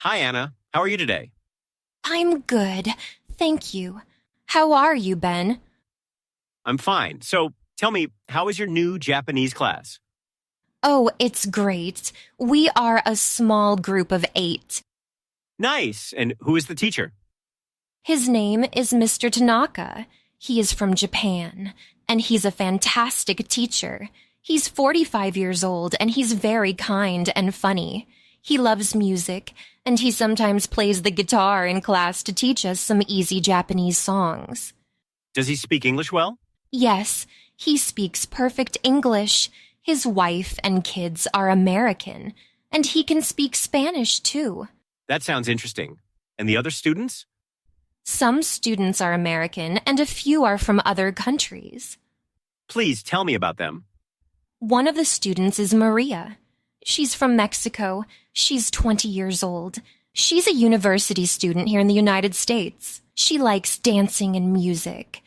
Hi, Anna. How are you today? I'm good, thank you. How are you, Ben? I'm fine. So tell me, how is your new Japanese class? Oh, it's great. We are a small group of 8. Nice. And who is the teacher? His name is Mr. Tanaka. He is from Japan, and he's a fantastic teacher. He's 45 years old, and he's very kind and funny. He loves music, and he sometimes plays the guitar in class to teach us some easy Japanese songs. Does he speak English well? Yes, he speaks perfect English. His wife and kids are American, and he can speak Spanish too. That sounds interesting. And the other students? Some students are American, and a few are from other countries. Please tell me about them. One of the students is Maria. She's from Mexico. She's 20 years old. She's a university student here in the United States. She likes dancing and music.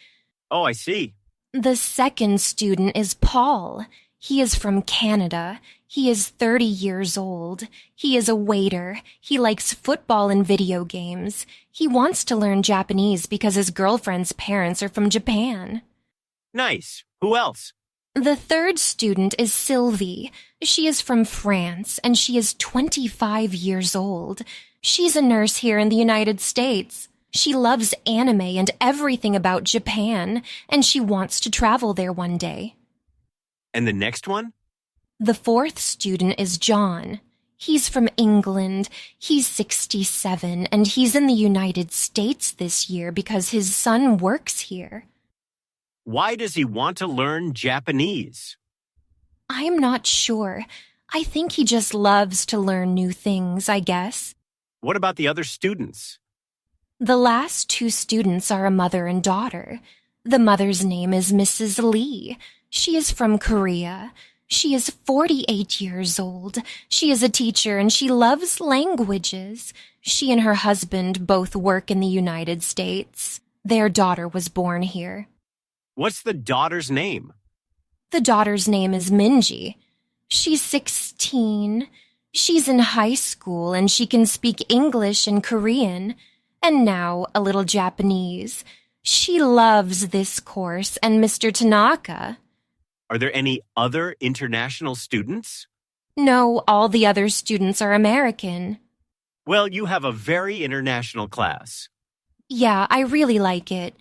Oh, I see. The second student is Paul. He is from Canada. He is 30 years old. He is a waiter. He likes football and video games. He wants to learn Japanese because his girlfriend's parents are from Japan. Nice. Who else? The third student is Silvie. She is from France, and she is 25 years old. She's a nurse here in the United States. She loves anime and everything about Japan, and she wants to travel there one day. And the next one? The fourth student is John. He's from England. He's 67, and he's in the United States this year because his son works here. Why does he want to learn Japanese? I'm not sure. I think he just loves to learn new things, I guess. What about the other students? The last 2 students are a mother and daughter. The mother's name is Mrs. Lee. She is from Korea. She is 48 years old. She is a teacher and she loves languages. She and her husband both work in the United States. Their daughter was born here. What's the daughter's name? The daughter's name is Minji. She's 16. She's in high school and she can speak English and Korean, and now a little Japanese. She loves this course and Mr. Tanaka. Are there any other international students? No, all the other students are American. Well, you have a very international class. Yeah, I really like it.